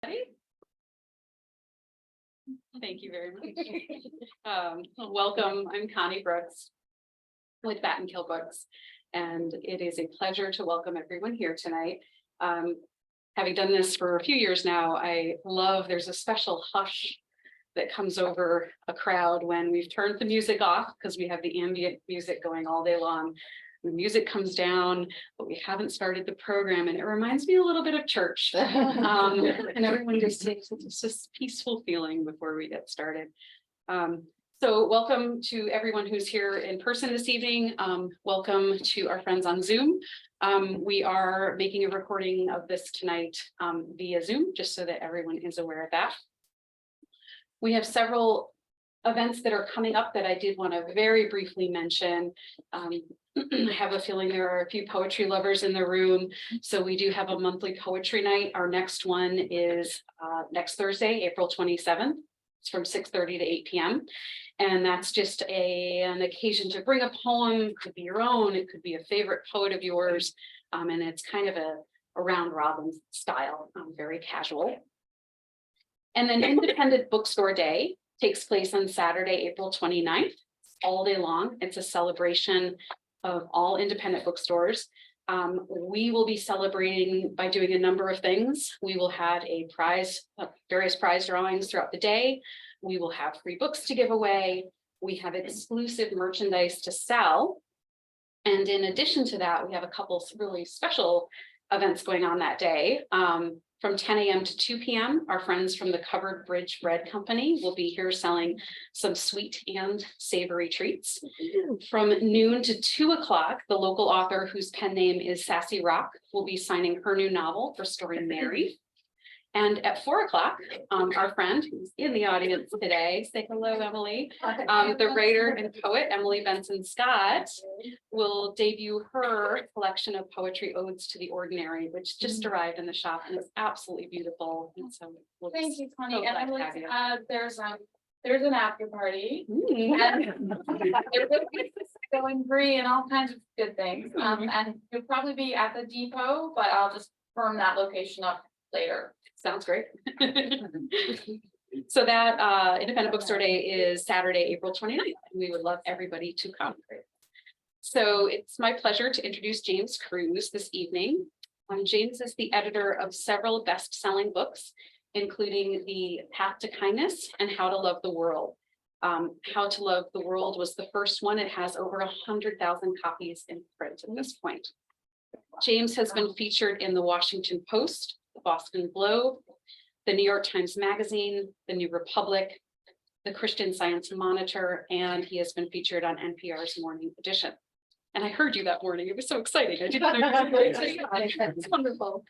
Thank you very much. Welcome. I'm Connie Brooks with Bat and Kill Books, and it is a pleasure to welcome everyone here tonight. Having done this for a few years now, I love there's a special hush that comes over a crowd when we've turned the music off because we have the ambient music going all day long. The music comes down, but we haven't started the program, and it reminds me a little bit of church. And everyone just takes this peaceful feeling before we get started. So welcome to everyone who's here in person this evening. Welcome to our friends on Zoom. We are making a recording of this tonight via Zoom, just so that everyone is aware of that. We have several events that are coming up that I did want to very briefly mention. I have a feeling there are a few poetry lovers in the room. So we do have a monthly poetry night. Our next one is next Thursday, April 27th. It's from 6:30 to 8 p.m. And that's just an occasion to bring a poem. It could be your own, it could be a favorite poet of yours. And it's kind of a round robin style, very casual. And then Independent Bookstore Day takes place on Saturday, April 29th, all day long. It's a celebration of all independent bookstores. We will be celebrating by doing a number of things. We will have a various prize drawings throughout the day. We will have free books to give away. We have exclusive merchandise to sell. And in addition to that, we have a couple really special events going on that day. From 10 a.m. to 2 p.m., our friends from the Covered Bridge Bread Company will be here selling some sweet and savory treats. From noon to 2 o'clock, the local author whose pen name is Sassy Rock will be signing her new novel, Restoring Mary. And at 4 o'clock, our friend who's in the audience today, say hello, Emily, the writer and poet, Emily Benson Scott, will debut her collection of poetry odes to the ordinary, which just arrived in the shop and it's absolutely beautiful. And so thank you, Connie. So And I'd glad to like have to add there's an after party. Mm. And there will be going free and all kinds of good things. And you'll probably be at the depot, but I'll just firm that location up later. Sounds great. So that Independent Bookstore Day is Saturday, April 29th, and we would love everybody to come. So it's my pleasure to introduce James Cruz this evening. James is the editor of several best-selling books, including The Path to Kindness and How to Love the World. How to Love the World was the first one. It has over 100,000 copies in print at this point. James has been featured in the Washington Post, the Boston Globe, the New York Times Magazine, the New Republic, the Christian Science Monitor, and he has been featured on NPR's Morning Edition. And I heard you that morning. It was so exciting. I didn't know. It's wonderful.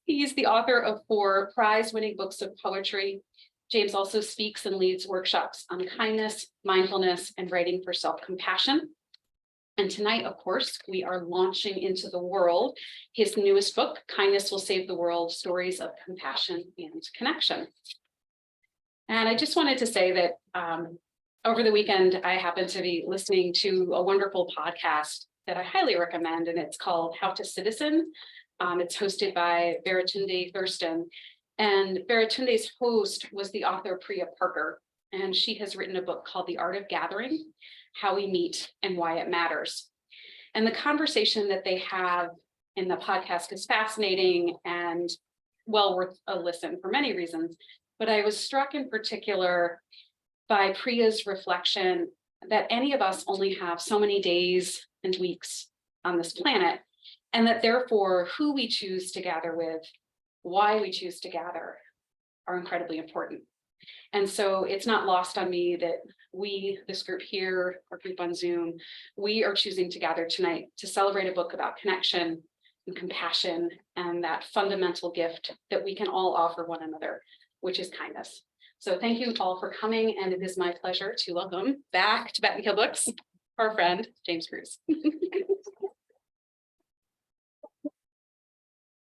He's the author of 4 prize-winning books of poetry. James also speaks and leads workshops on kindness, mindfulness, and writing for self-compassion. And tonight, of course, we are launching into the world his newest book, Kindness Will Save the World, Stories of Compassion and Connection. And I just wanted to say that over the weekend, I happened to be listening to a wonderful podcast that I highly recommend, and it's called How to Citizen. It's hosted by Baratunde Thurston. And Baratunde's host was the author Priya Parker, and she has written a book called The Art of Gathering, How We Meet and Why It Matters. And the conversation that they have in the podcast is fascinating and well worth a listen for many reasons. But I was struck in particular by Priya's reflection that any of us only have so many days and weeks on this planet, and that therefore who we choose to gather with, why we choose to gather, are incredibly important. And so it's not lost on me that we, this group here, our group on Zoom, we are choosing to gather tonight to celebrate a book about connection and compassion and that fundamental gift that we can all offer one another, which is kindness. So thank you all for coming, and it is my pleasure to welcome back to Bat and Kill Books, our friend, James Cruz.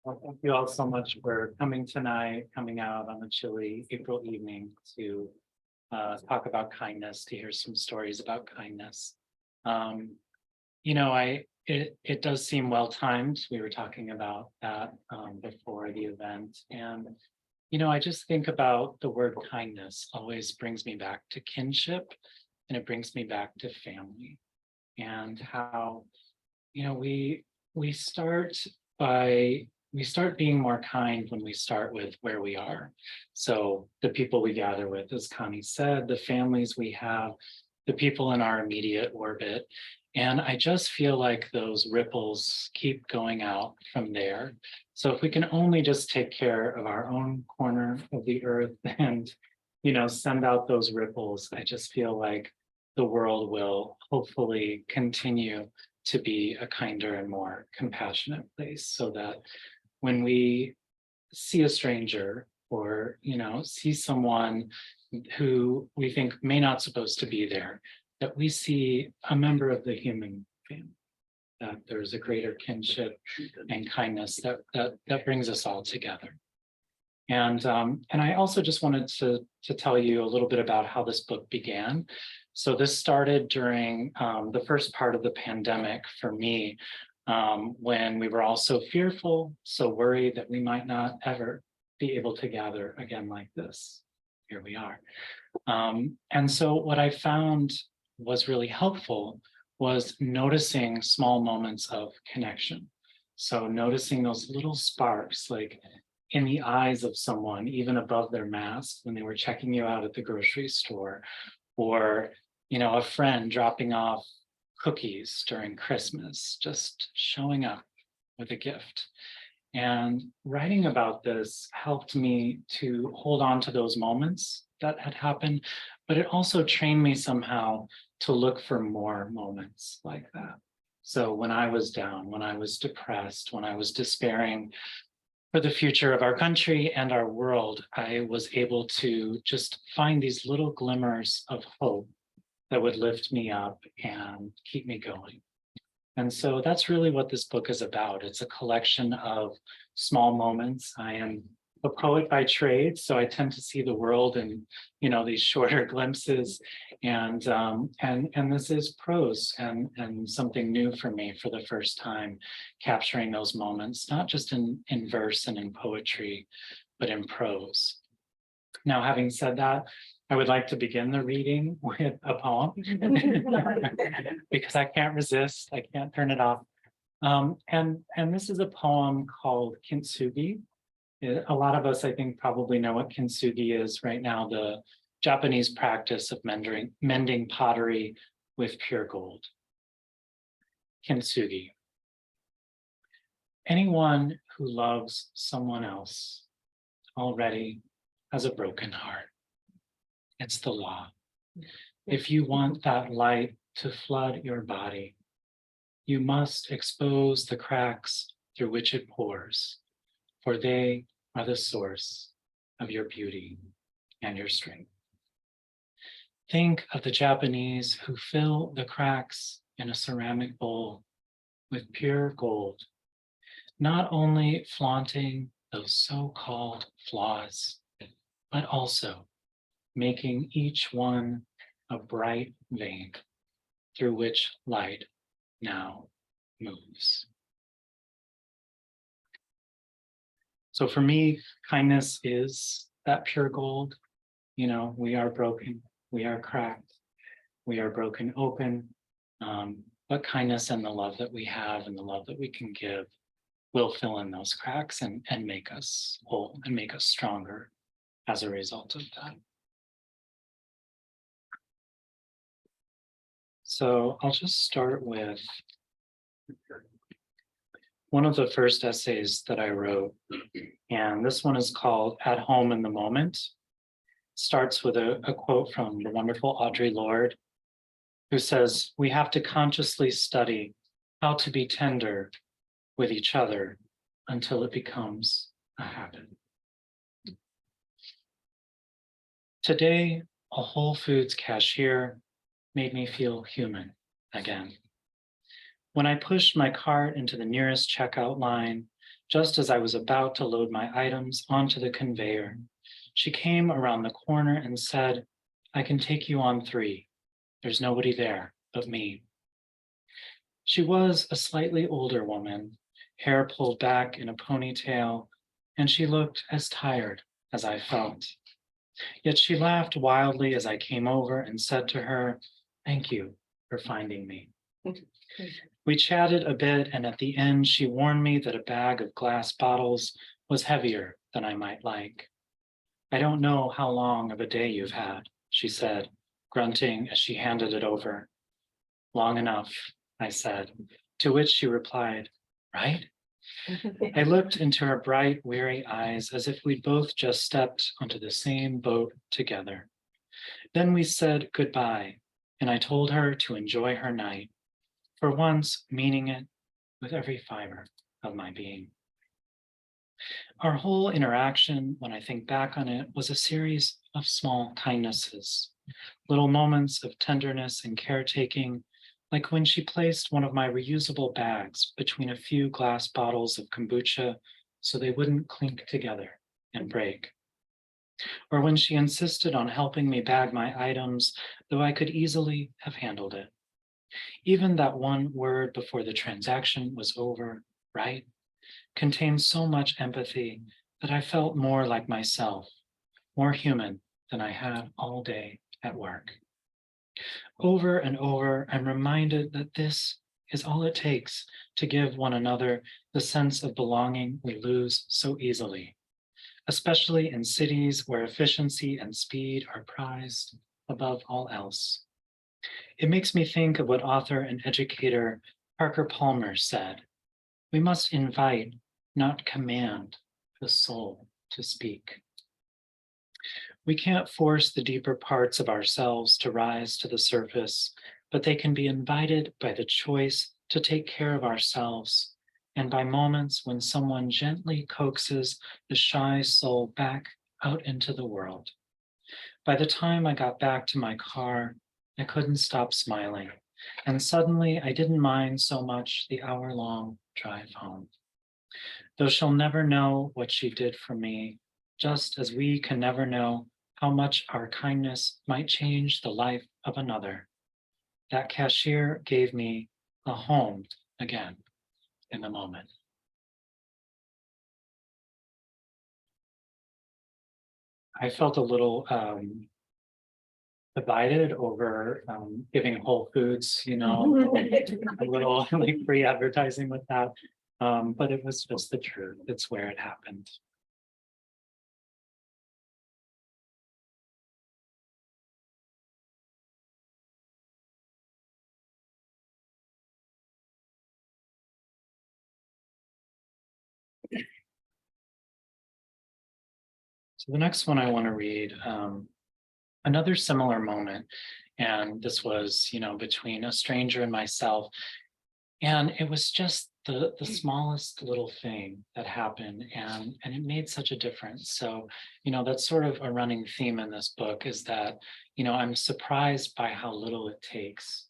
Well, thank you all so much for coming tonight, coming out on a chilly April evening to talk about kindness, to hear some stories about kindness. It does seem well timed. We were talking about that before the event, and I just think about the word kindness always brings me back to kinship, and it brings me back to family, and how, we start we start being more kind when we start with where we are. So the people we gather with, as Connie said, the families we have, the people in our immediate orbit. And I just feel like those ripples keep going out from there. So if we can only just take care of our own corner of the earth and, send out those ripples, I just feel like the world will hopefully continue to be a kinder and more compassionate place, so that when we see a stranger or, see someone who we think may not supposed to be there, that we see a member of the human family, that there's a greater kinship and kindness that brings us all together. And I also just wanted to tell you a little bit about how this book began. So this started during the first part of the pandemic for me, when we were all so fearful, so worried that we might not ever be able to gather again like this. Here we are. And so what I found was really helpful was noticing small moments of connection. So noticing those little sparks, like in the eyes of someone, even above their mask when they were checking you out at the grocery store, or, a friend dropping off cookies during Christmas, just showing up with a gift. And writing about this helped me to hold on to those moments that had happened, but it also trained me somehow to look for more moments like that. So when I was down, when I was depressed, when I was despairing for the future of our country and our world, I was able to just find these little glimmers of hope that would lift me up and keep me going. And so that's really what this book is about. It's a collection of small moments. I am a poet by trade, so I tend to see the world in, these shorter glimpses. And this is prose and something new for me for the first time, capturing those moments, not just in verse and in poetry, but in prose. Now, having said that, I would like to begin the reading with a poem because I can't resist. I can't turn it off. And this is a poem called Kintsugi. A lot of us, I think, probably know what kintsugi is right now, the Japanese practice of mending pottery with pure gold. Kintsugi. Anyone who loves someone else already has a broken heart. It's the law. If you want that light to flood your body, you must expose the cracks through which it pours, for they are the source of your beauty and your strength. Think of the Japanese who fill the cracks in a ceramic bowl with pure gold, not only flaunting those so-called flaws, but also making each one a bright vein through which light now moves. So for me, kindness is that pure gold. We are broken, we are cracked, we are broken open, but kindness and the love that we have and the love that we can give will fill in those cracks and make us whole and make us stronger as a result of that. So I'll just start with one of the first essays that I wrote, and this one is called At Home in the Moment. It starts with a quote from the wonderful Audre Lorde, who says, "We have to consciously study how to be tender with each other until it becomes a habit." Today, a Whole Foods cashier made me feel human again. When I pushed my cart into the nearest checkout line, just as I was about to load my items onto the conveyor, she came around the corner and said, "I can take you on 3. There's nobody there but me." She was a slightly older woman, hair pulled back in a ponytail, and she looked as tired as I felt. Yet she laughed wildly as I came over and said to her, "Thank you for finding me." We chatted a bit, and at the end, she warned me that a bag of glass bottles was heavier than I might like. "I don't know how long of a day you've had," she said, grunting as she handed it over. "Long enough," I said, to which she replied, "Right?" I looked into her bright, weary eyes as if we'd both just stepped onto the same boat together. Then we said goodbye, and I told her to enjoy her night, for once meaning it with every fiber of my being. Our whole interaction, when I think back on it, was a series of small kindnesses, little moments of tenderness and caretaking, like when she placed one of my reusable bags between a few glass bottles of kombucha so they wouldn't clink together and break. Or when she insisted on helping me bag my items, though I could easily have handled it. Even that one word before the transaction was over, "right?" contained so much empathy that I felt more like myself, more human than I had all day at work. Over and over, I'm reminded that this is all it takes to give one another the sense of belonging we lose so easily, especially in cities where efficiency and speed are prized above all else. It makes me think of what author and educator Parker Palmer said: "We must invite, not command, the soul to speak." We can't force the deeper parts of ourselves to rise to the surface, but they can be invited by the choice to take care of ourselves and by moments when someone gently coaxes the shy soul back out into the world. By the time I got back to my car, I couldn't stop smiling, and suddenly I didn't mind so much the hour-long drive home. Though she'll never know what she did for me, just as we can never know how much our kindness might change the life of another. That cashier gave me a home again in the moment. I felt a little divided over giving Whole Foods, a little like free advertising with that. But it was just the truth. It's where it happened. So the next one I want to read, another similar moment. And this was, between a stranger and myself. And it was just the smallest little thing that happened, and it made such a difference. So, that's sort of a running theme in this book, is that, I'm surprised by how little it takes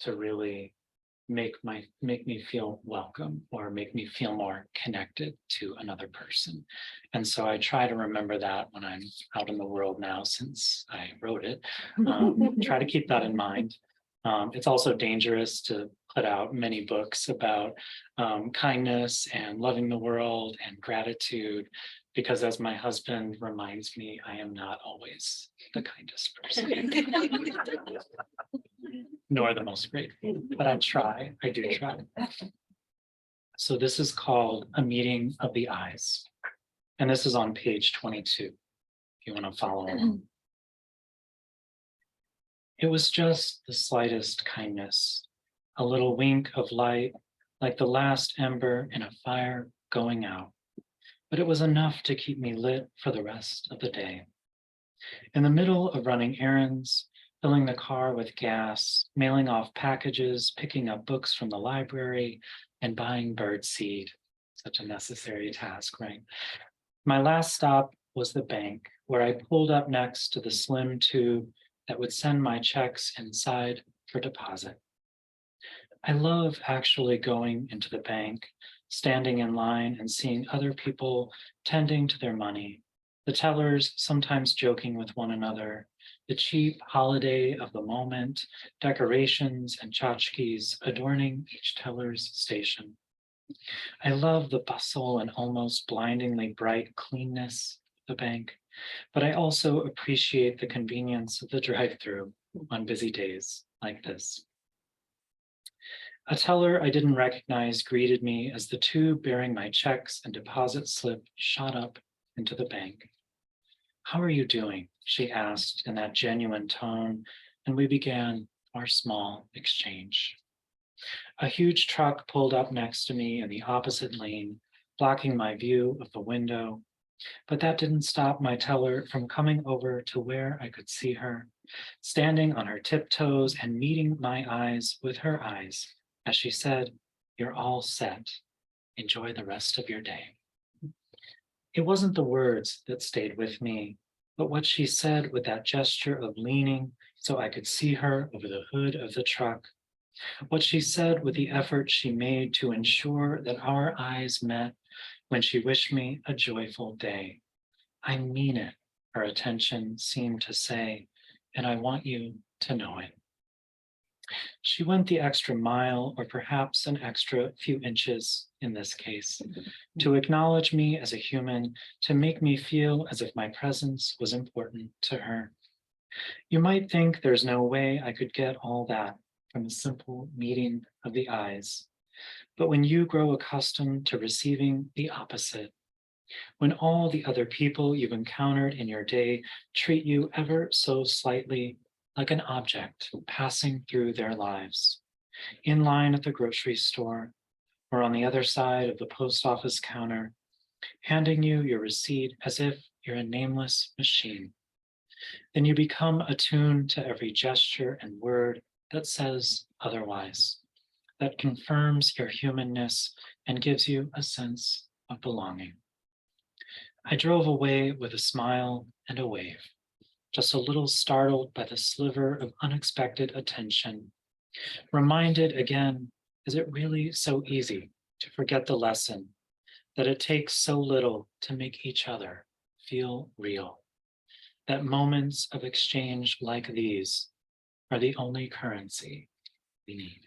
to really make me feel welcome or make me feel more connected to another person. And so I try to remember that when I'm out in the world now, since I wrote it. Try to keep that in mind. It's also dangerous to put out many books about kindness and loving the world and gratitude, because as my husband reminds me, I am not always the kindest person. Nor the most grateful, but I do try. So this is called A Meeting of the Eyes. And this is on page 22, if you want to follow along. It was just the slightest kindness, a little wink of light, like the last ember in a fire going out. But it was enough to keep me lit for the rest of the day. In the middle of running errands, filling the car with gas, mailing off packages, picking up books from the library, and buying bird seed. Such a necessary task, right? My last stop was the bank, where I pulled up next to the slim tube that would send my checks inside for deposit. I love actually going into the bank, standing in line and seeing other people tending to their money, the tellers sometimes joking with one another, the cheap holiday of the moment, decorations and tchotchkes adorning each teller's station. I love the bustle and almost blindingly bright cleanness of the bank, But I also appreciate the convenience of the drive-through on busy days like this. A teller I didn't recognize greeted me as the two bearing my checks and deposit slip shot up into the bank. "How are you doing?" she asked in that genuine tone, and we began our small exchange. A huge truck pulled up next to me in the opposite lane, blocking my view of the window, but that didn't stop my teller from coming over to where I could see her, standing on her tiptoes and meeting my eyes with her eyes as she said, "You're all set. Enjoy the rest of your day." It wasn't the words that stayed with me, but what she said with that gesture of leaning so I could see her over the hood of the truck. What she said with the effort she made to ensure that our eyes met when she wished me a joyful day. "I mean it," her attention seemed to say, "and I want you to know it." She went the extra mile, or perhaps an extra few inches in this case, to acknowledge me as a human, to make me feel as if my presence was important to her. You might think there's no way I could get all that from a simple meeting of the eyes. But when you grow accustomed to receiving the opposite, when all the other people you've encountered in your day treat you ever so slightly like an object passing through their lives, in line at the grocery store or on the other side of the post office counter, handing you your receipt as if you're a nameless machine, then you become attuned to every gesture and word that says otherwise, that confirms your humanness and gives you a sense of belonging. I drove away with a smile and a wave, just a little startled by the sliver of unexpected attention, reminded again, is it really so easy to forget the lesson that it takes so little to make each other feel real, that moments of exchange like these are the only currency we need.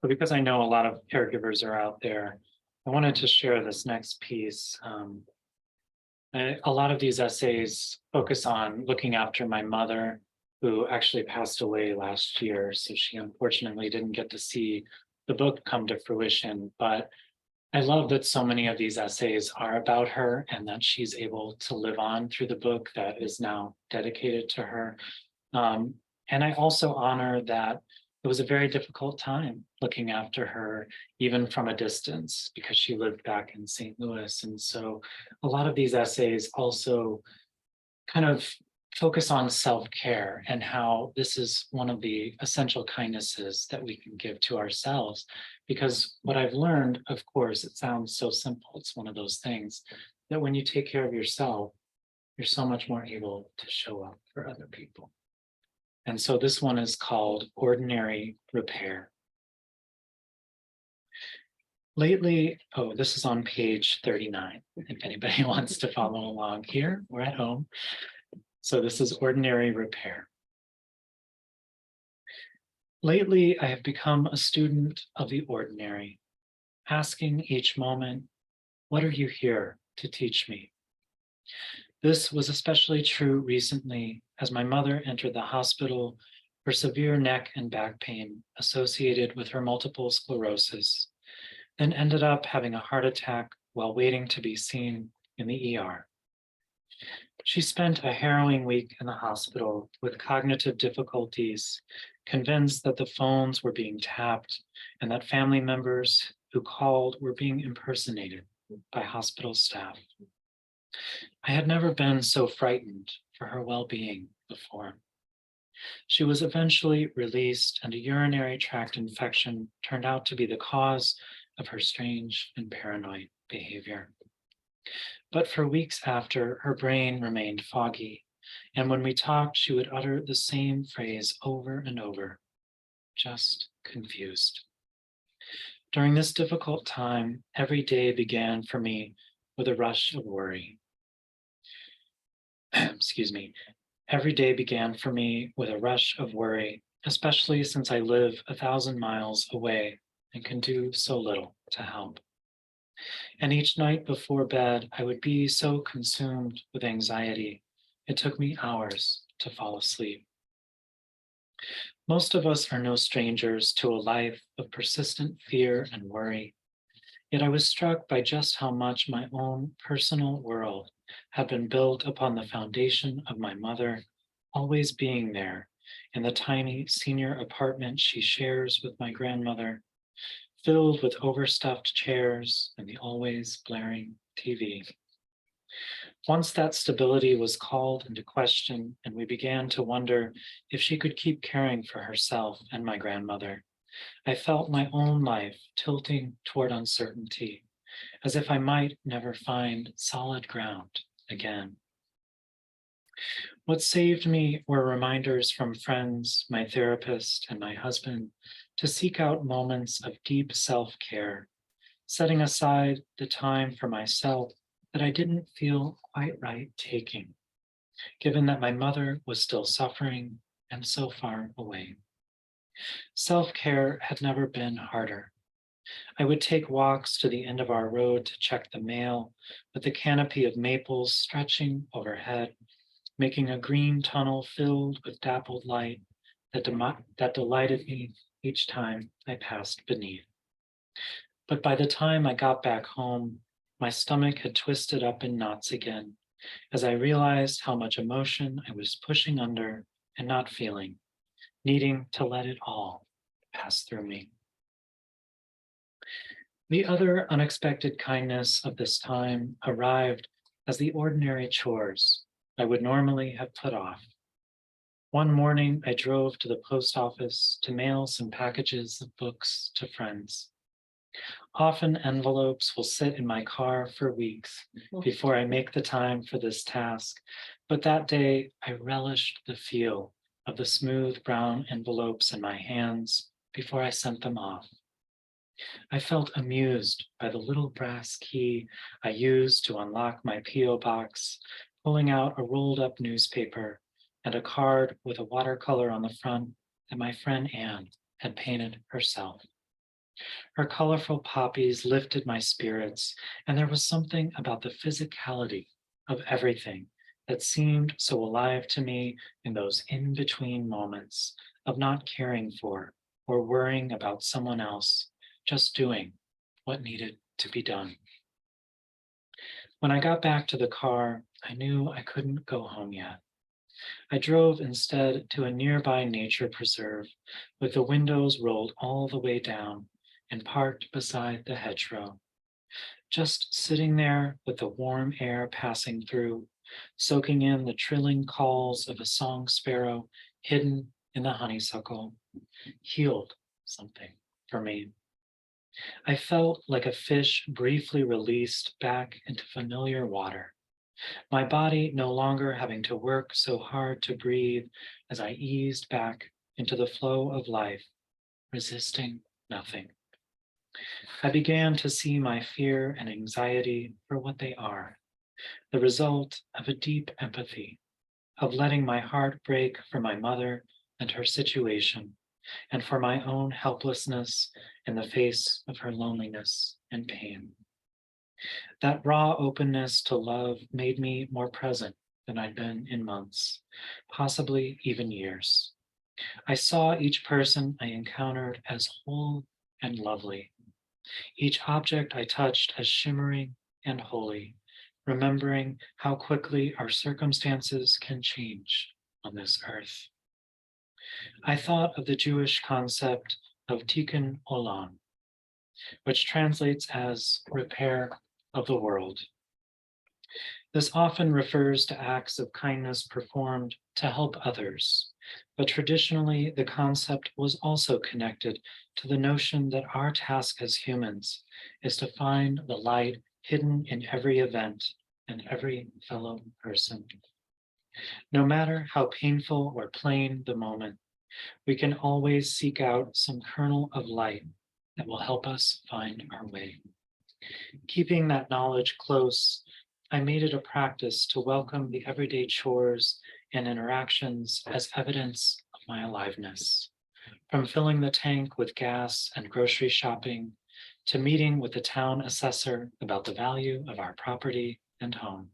But because I know a lot of caregivers are out there, I wanted to share this next piece. A lot of these essays focus on looking after my mother, who actually passed away last year. So she unfortunately didn't get to see the book come to fruition. But I love that so many of these essays are about her and that she's able to live on through the book that is now dedicated to her. And I also honor that it was a very difficult time looking after her, even from a distance, because she lived back in St. Louis. And so a lot of these essays also kind of focus on self-care and how this is one of the essential kindnesses that we can give to ourselves. Because what I've learned, of course, it sounds so simple. It's one of those things that when you take care of yourself, you're so much more able to show up for other people. And so this one is called Ordinary Repair. Lately, this is on page 39, if anybody wants to follow along here, we're at home. So this is Ordinary Repair. Lately, I have become a student of the ordinary, asking each moment, what are you here to teach me? This was especially true recently as my mother entered the hospital for severe neck and back pain associated with her multiple sclerosis, then ended up having a heart attack while waiting to be seen in the ER. She spent a harrowing week in the hospital with cognitive difficulties, convinced that the phones were being tapped and that family members who called were being impersonated by hospital staff. I had never been so frightened for her well-being before. She was eventually released, and a urinary tract infection turned out to be the cause of her strange and paranoid behavior. But for weeks after, her brain remained foggy, And when we talked, she would utter the same phrase over and over, just confused. During this difficult time, every day began for me with a rush of worry. Excuse me. Every day began for me with a rush of worry, especially since I live 1,000 miles away and can do so little to help. And each night before bed, I would be so consumed with anxiety, it took me hours to fall asleep. Most of us are no strangers to a life of persistent fear and worry. Yet I was struck by just how much my own personal world had been built upon the foundation of my mother always being there in the tiny senior apartment she shares with my grandmother, filled with overstuffed chairs and the always blaring TV. Once that stability was called into question, and we began to wonder if she could keep caring for herself and my grandmother, I felt my own life tilting toward uncertainty, as if I might never find solid ground again. What saved me were reminders from friends, my therapist, and my husband to seek out moments of deep self-care, setting aside the time for myself that I didn't feel quite right taking, given that my mother was still suffering and so far away. Self-care had never been harder. I would take walks to the end of our road to check the mail, with the canopy of maples stretching overhead, making a green tunnel filled with dappled light that delighted me each time I passed beneath. But by the time I got back home, my stomach had twisted up in knots again, as I realized how much emotion I was pushing under and not feeling, needing to let it all pass through me. The other unexpected kindness of this time arrived as the ordinary chores I would normally have put off. One morning, I drove to the post office to mail some packages of books to friends. Often envelopes will sit in my car for weeks before I make the time for this task, but that day I relished the feel of the smooth brown envelopes in my hands before I sent them off. I felt amused by the little brass key I used to unlock my P.O. box, pulling out a rolled up newspaper and a card with a watercolor on the front that my friend Anne had painted herself. Her colorful poppies lifted my spirits, and there was something about the physicality of everything that seemed so alive to me in those in-between moments of not caring for or worrying about someone else, just doing what needed to be done. When I got back to the car, I knew I couldn't go home yet. I drove instead to a nearby nature preserve with the windows rolled all the way down and parked beside the hedgerow. Just sitting there with the warm air passing through, soaking in the trilling calls of a song sparrow hidden in the honeysuckle, healed something for me. I felt like a fish briefly released back into familiar water, my body no longer having to work so hard to breathe as I eased back into the flow of life, resisting nothing. I began to see my fear and anxiety for what they are, the result of a deep empathy, of letting my heart break for my mother and her situation, and for my own helplessness in the face of her loneliness and pain. That raw openness to love made me more present than I'd been in months, possibly even years. I saw each person I encountered as whole and lovely, each object I touched as shimmering and holy, remembering how quickly our circumstances can change on this earth. I thought of the Jewish concept of tikkun olam, which translates as repair of the world. This often refers to acts of kindness performed to help others, but traditionally the concept was also connected to the notion that our task as humans is to find the light hidden in every event and every fellow person. No matter how painful or plain the moment, we can always seek out some kernel of light that will help us find our way. Keeping that knowledge close, I made it a practice to welcome the everyday chores and interactions as evidence of my aliveness. From filling the tank with gas and grocery shopping, to meeting with the town assessor about the value of our property and home.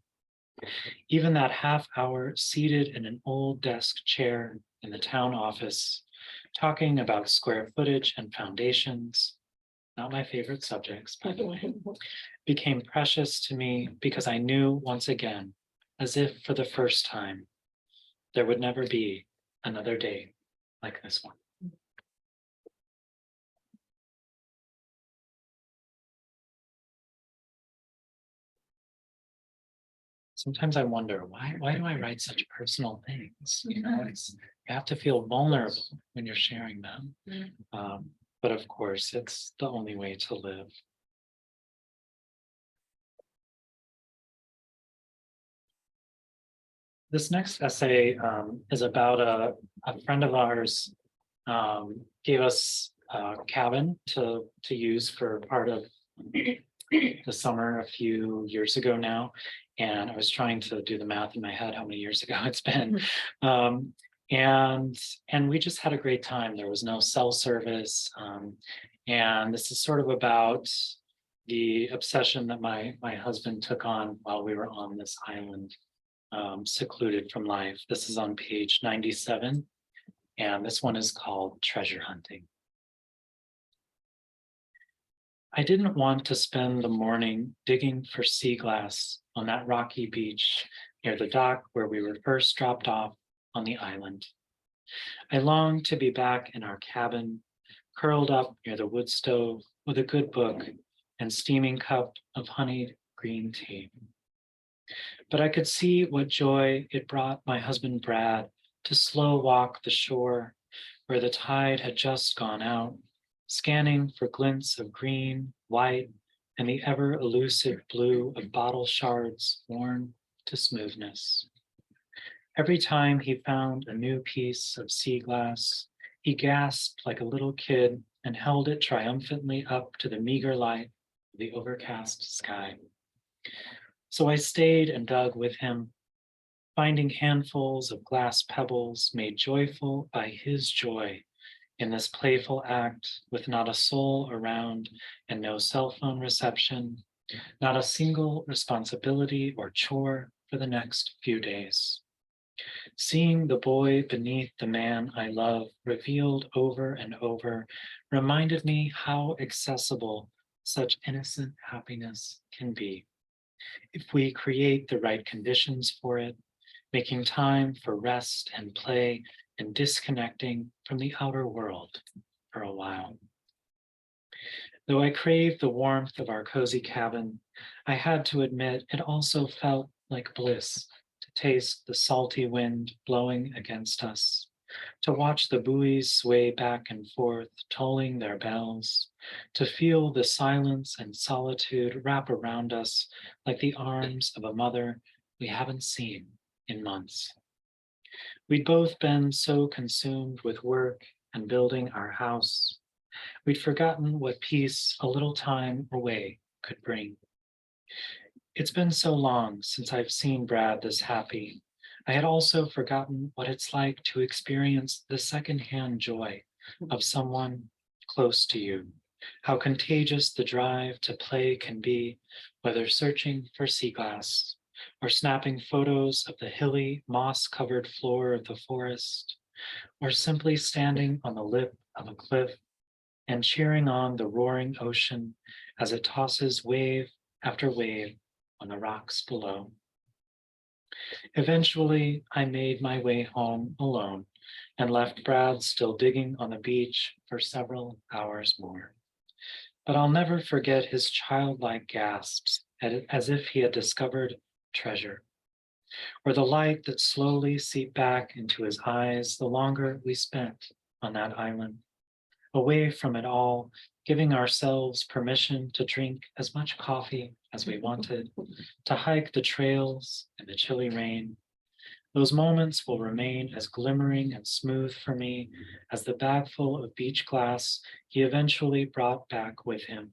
Even that half hour seated in an old desk chair in the town office, talking about square footage and foundations, not my favorite subjects, by the way, became precious to me because I knew once again, as if for the first time, there would never be another day like this one. Sometimes I wonder, why do I write such personal things? You know, you have to feel vulnerable when you're sharing them. But of course, it's the only way to live. This next essay is about a friend of ours gave us a cabin to use for part of the summer a few years ago now. And I was trying to do the math in my head how many years ago it's been. And we just had a great time. There was no cell service. And this is sort of about the obsession that my husband took on while we were on this island, secluded from life. This is on page 97. And this one is called Treasure Hunting. I didn't want to spend the morning digging for sea glass on that rocky beach near the dock where we were first dropped off on the island. I longed to be back in our cabin, curled up near the wood stove with a good book and steaming cup of honeyed green tea. But I could see what joy it brought my husband Brad to slow walk the shore where the tide had just gone out, scanning for glints of green, white, and the ever elusive blue of bottle shards worn to smoothness. Every time he found a new piece of sea glass, he gasped like a little kid and held it triumphantly up to the meager light of the overcast sky. So I stayed and dug with him, finding handfuls of glass pebbles made joyful by his joy in this playful act with not a soul around and no cell phone reception, not a single responsibility or chore for the next few days. Seeing the boy beneath the man I love revealed over and over reminded me how accessible such innocent happiness can be if we create the right conditions for it, making time for rest and play and disconnecting from the outer world for a while. Though I craved the warmth of our cozy cabin, I had to admit it also felt like bliss to taste the salty wind blowing against us, to watch the buoys sway back and forth, tolling their bells, to feel the silence and solitude wrap around us like the arms of a mother we haven't seen in months. We'd both been so consumed with work and building our house. We'd forgotten what peace a little time away could bring. It's been so long since I've seen Brad this happy. I had also forgotten what it's like to experience the secondhand joy of someone close to you, how contagious the drive to play can be, whether searching for sea glass or snapping photos of the hilly, moss-covered floor of the forest, or simply standing on the lip of a cliff and cheering on the roaring ocean as it tosses wave after wave on the rocks below. Eventually, I made my way home alone and left Brad still digging on the beach for several hours more. But I'll never forget his childlike gasps as if he had discovered treasure, or the light that slowly seeped back into his eyes the longer we spent on that island, away from it all, giving ourselves permission to drink as much coffee as we wanted, to hike the trails in the chilly rain, Those moments will remain as glimmering and smooth for me as the bag full of beach glass he eventually brought back with him.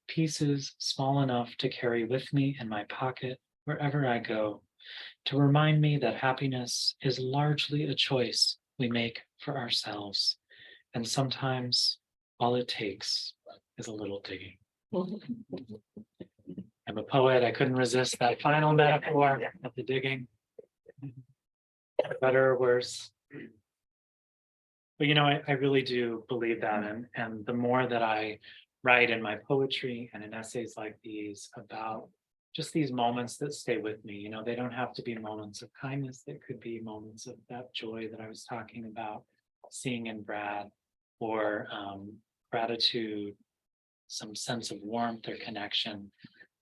Pieces small enough to carry with me in my pocket wherever I go, to remind me that happiness is largely a choice we make for ourselves. And sometimes all it takes is a little digging. I'm a poet. I couldn't resist that final metaphor of the digging. Better or worse. But I really do believe that. And the more that I write in my poetry and in essays like these about just these moments that stay with me, they don't have to be moments of kindness. They could be moments of that joy that I was talking about, seeing in Brad, or gratitude, some sense of warmth or connection.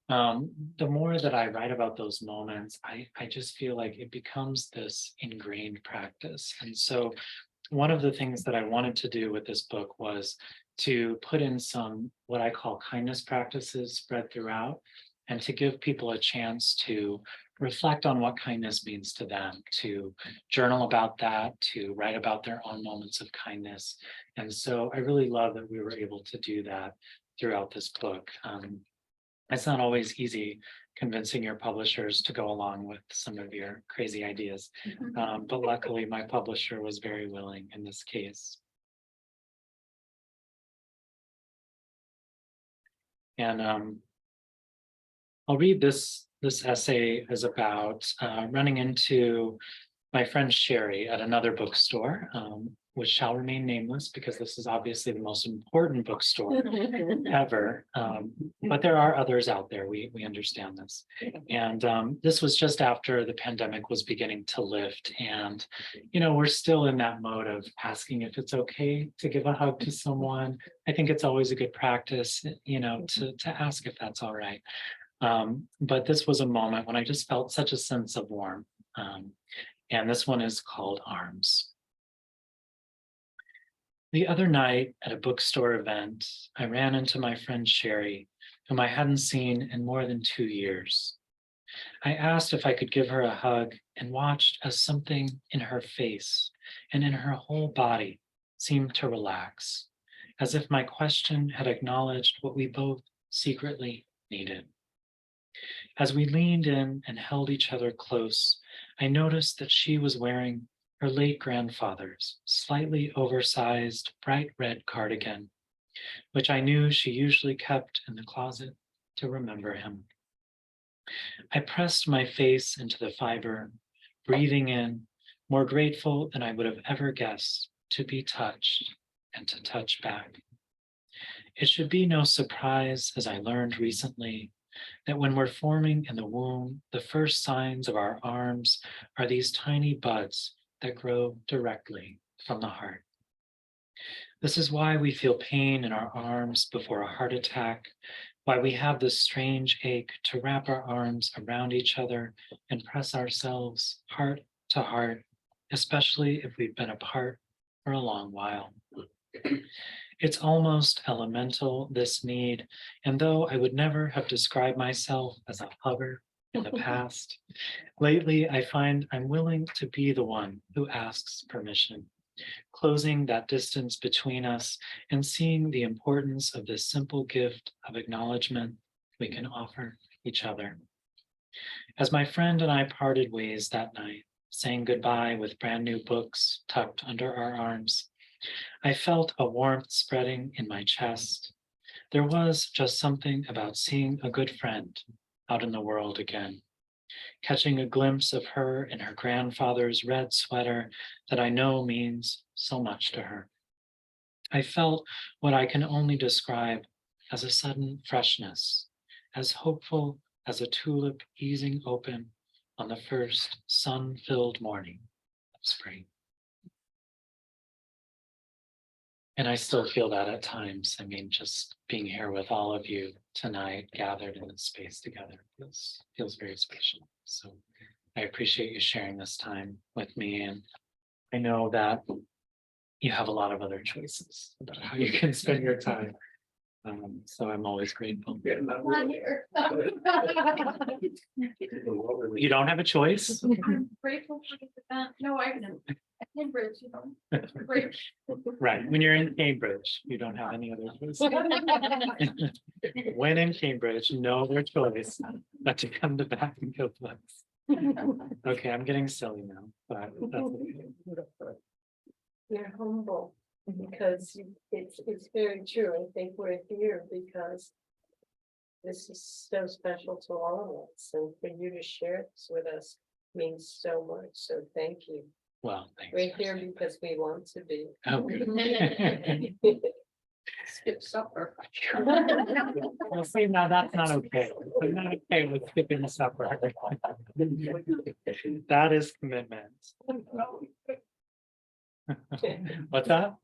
The more that I write about those moments, I just feel like it becomes this ingrained practice. And so one of the things that I wanted to do with this book was to put in some what I call kindness practices spread throughout, and to give people a chance to reflect on what kindness means to them, to journal about that, to write about their own moments of kindness. And so I really love that we were able to do that throughout this book. It's not always easy convincing your publishers to go along with some of your crazy ideas. But luckily my publisher was very willing in this case. And I'll read this essay is about running into my friend Sherry at another bookstore, which shall remain nameless because this is obviously the most important bookstore ever. But there are others out there. We understand this. And this was just after the pandemic was beginning to lift. And, we're still in that mode of asking if it's okay to give a hug to someone. I think it's always a good practice, to ask if that's all right. But this was a moment when I just felt such a sense of warmth. And this one is called Arms. The other night at a bookstore event, I ran into my friend Sherry, whom I hadn't seen in more than 2 years. I asked if I could give her a hug and watched as something in her face and in her whole body seemed to relax, as if my question had acknowledged what we both secretly needed. As we leaned in and held each other close, I noticed that she was wearing her late grandfather's slightly oversized bright red cardigan, which I knew she usually kept in the closet to remember him. I pressed my face into the fiber, breathing in, more grateful than I would have ever guessed to be touched and to touch back. It should be no surprise, as I learned recently, that when we're forming in the womb, the first signs of our arms are these tiny buds that grow directly from the heart. This is why we feel pain in our arms before a heart attack, why we have this strange ache to wrap our arms around each other and press ourselves heart to heart, especially if we've been apart for a long while. It's almost elemental, this need, and though I would never have described myself as a hugger in the past, lately I find I'm willing to be the one who asks permission, closing that distance between us and seeing the importance of this simple gift of acknowledgement we can offer each other. As my friend and I parted ways that night, saying goodbye with brand new books tucked under our arms, I felt a warmth spreading in my chest. There was just something about seeing a good friend out in the world again, catching a glimpse of her in her grandfather's red sweater that I know means so much to her. I felt what I can only describe as a sudden freshness, as hopeful as a tulip easing open on the first sun-filled morning of spring. And I still feel that at times. I mean, just being here with all of you tonight, gathered in this space together, feels very special. So I appreciate you sharing this time with me. And I know that you have a lot of other choices about how you can spend your time. So I'm always grateful. Not here. You don't have a choice. I'm grateful for the event. No, I Cambridge, you know. Great. Right, when you're in Cambridge, you don't have any other choice. When in Cambridge, no other choice but to come to Back and Kill Books. Okay, I'm getting silly now, but that's okay. You're humble because it's very true. I think we're here because this is so special to all of us, and for you to share this with us means so much. So thank you. Well, thanks. We're here because we want to be. Oh, good. Skip supper. Well, see, now that's not okay. I'm not okay with skipping supper. That is commitment. What's that?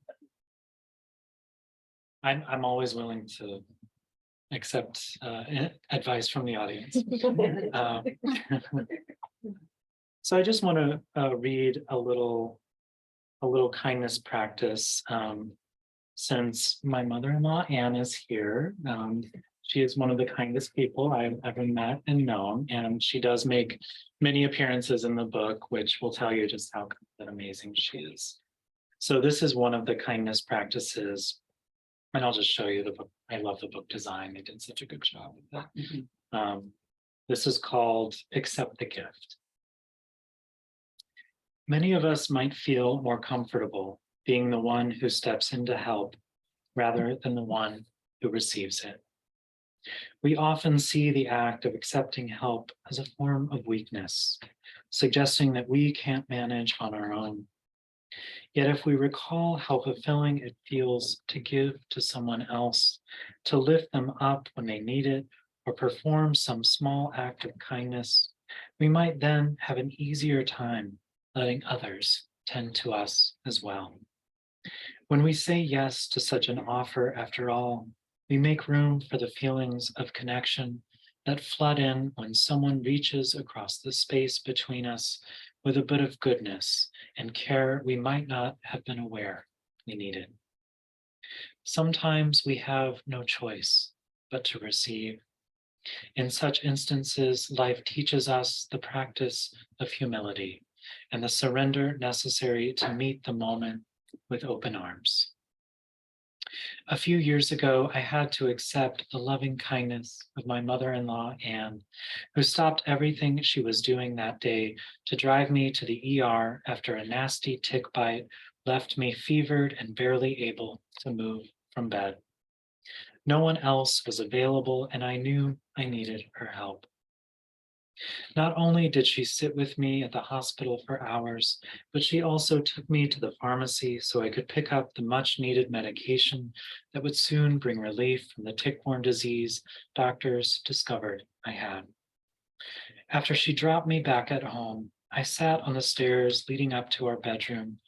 I'm always willing to accept advice from the audience. So I just want to read a little kindness practice. Since my mother-in-law Anne is here, she is one of the kindest people I've ever met and known, and she does make many appearances in the book, which will tell you just how amazing she is. So this is one of the kindness practices, and I'll just show you the book. I love the book design. They did such a good job with that. This is called Accept the Gift. Many of us might feel more comfortable being the one who steps in to help rather than the one who receives it. We often see the act of accepting help as a form of weakness, suggesting that we can't manage on our own. Yet if we recall how fulfilling it feels to give to someone else, to lift them up when they need it, or perform some small act of kindness, we might then have an easier time letting others tend to us as well. When we say yes to such an offer, after all, we make room for the feelings of connection that flood in when someone reaches across the space between us with a bit of goodness and care we might not have been aware we needed. Sometimes we have no choice but to receive. In such instances, life teaches us the practice of humility and the surrender necessary to meet the moment with open arms. A few years ago, I had to accept the loving kindness of my mother-in-law, Anne, who stopped everything she was doing that day to drive me to the ER after a nasty tick bite left me fevered and barely able to move from bed. No one else was available, and I knew I needed her help. Not only did she sit with me at the hospital for hours, but she also took me to the pharmacy so I could pick up the much needed medication that would soon bring relief from the tick-borne disease doctors discovered I had. After she dropped me back at home, I sat on the stairs leading up to our bedroom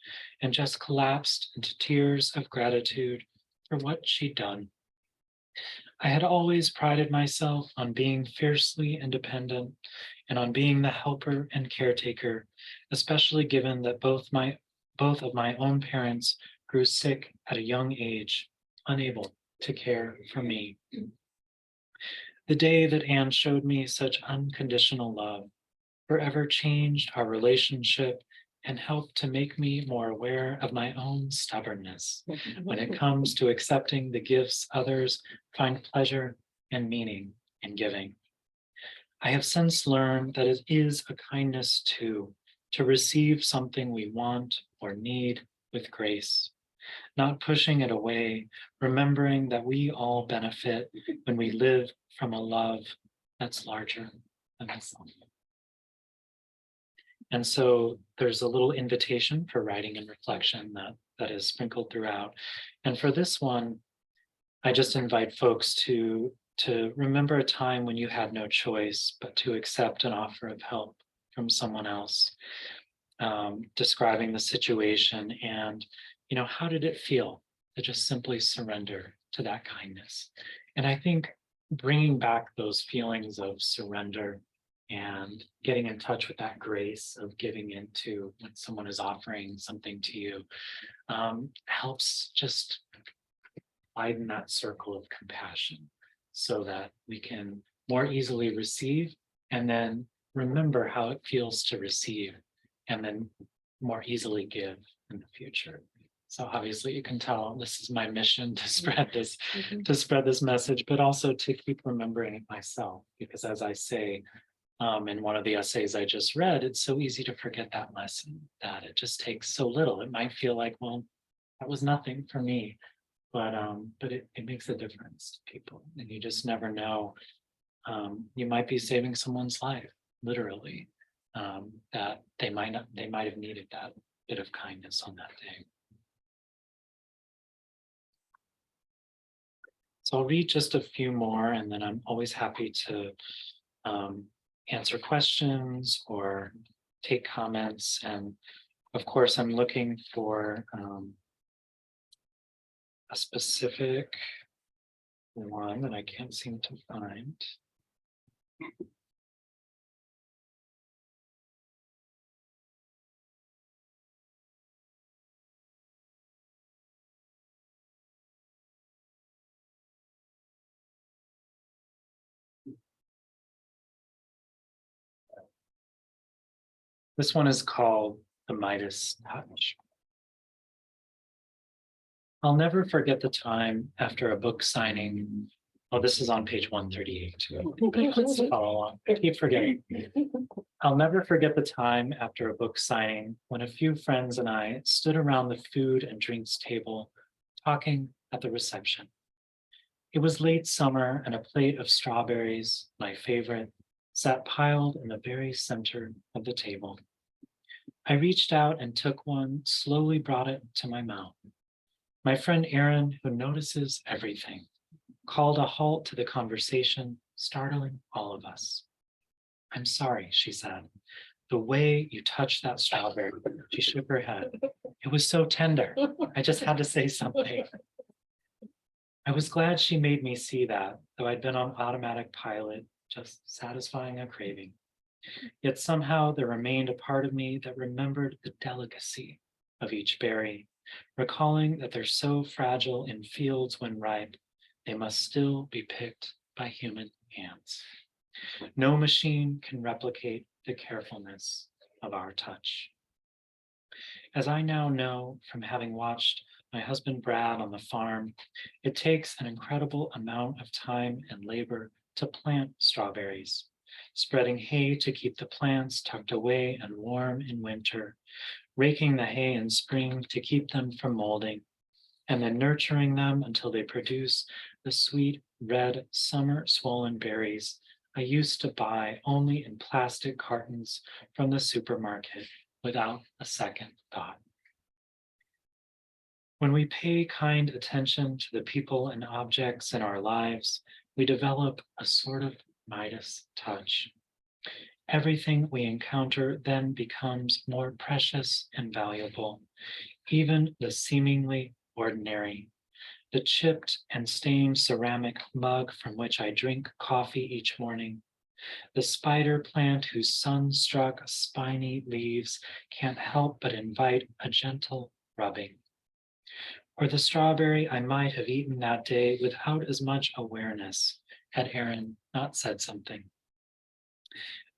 and just collapsed into tears of gratitude for what she'd done. I had always prided myself on being fiercely independent and on being the helper and caretaker, especially given that both of my own parents grew sick at a young age, unable to care for me. The day that Anne showed me such unconditional love forever changed our relationship and helped to make me more aware of my own stubbornness when it comes to accepting the gifts others find pleasure and meaning in giving. I have since learned that it is a kindness too, to receive something we want or need with grace, not pushing it away, remembering that we all benefit when we live from a love that's larger than ourselves. And so there's a little invitation for writing and reflection that is sprinkled throughout. And for this one, I just invite folks to remember a time when you had no choice but to accept an offer of help from someone else, describing the situation and, how did it feel to just simply surrender to that kindness? And I think bringing back those feelings of surrender and getting in touch with that grace of giving into when someone is offering something to you helps just widen that circle of compassion so that we can more easily receive and then remember how it feels to receive and then more easily give in the future. So obviously you can tell this is my mission to spread this message, but also to keep remembering it myself, because as I say, in one of the essays I just read, it's so easy to forget that lesson, that it just takes so little. It might feel like, well, that was nothing for me, but it makes a difference to people, and you just never know. You might be saving someone's life, literally, that they might have needed that bit of kindness on that day. So I'll read just a few more, and then I'm always happy to answer questions or take comments. And of course, I'm looking for a specific one that I can't seem to find. This one is called The Midas Touch. I'll never forget the time after a book signing. Oh, this is on page 138 too. Let's follow along. I keep forgetting. I'll never forget the time after a book signing when a few friends and I stood around the food and drinks table talking at the reception. It was late summer and a plate of strawberries, my favorite, sat piled in the very center of the table. I reached out and took one, slowly brought it to my mouth. My friend Erin, who notices everything, called a halt to the conversation, startling all of us. I'm sorry, she said. The way you touched that strawberry, she shook her head. It was so tender. I just had to say something. I was glad she made me see that, though I'd been on automatic pilot, just satisfying a craving. Yet somehow there remained a part of me that remembered the delicacy of each berry, recalling that they're so fragile in fields when ripe, they must still be picked by human hands. No machine can replicate the carefulness of our touch. As I now know from having watched my husband Brad on the farm, it takes an incredible amount of time and labor to plant strawberries, spreading hay to keep the plants tucked away and warm in winter, raking the hay in spring to keep them from molding, and then nurturing them until they produce the sweet red summer swollen berries I used to buy only in plastic cartons from the supermarket without a second thought. When we pay kind attention to the people and objects in our lives, we develop a sort of Midas touch. Everything we encounter then becomes more precious and valuable, even the seemingly ordinary. The chipped and stained ceramic mug from which I drink coffee each morning, the spider plant whose sun-struck spiny leaves can't help but invite a gentle rubbing, or the strawberry I might have eaten that day without as much awareness had Erin not said something.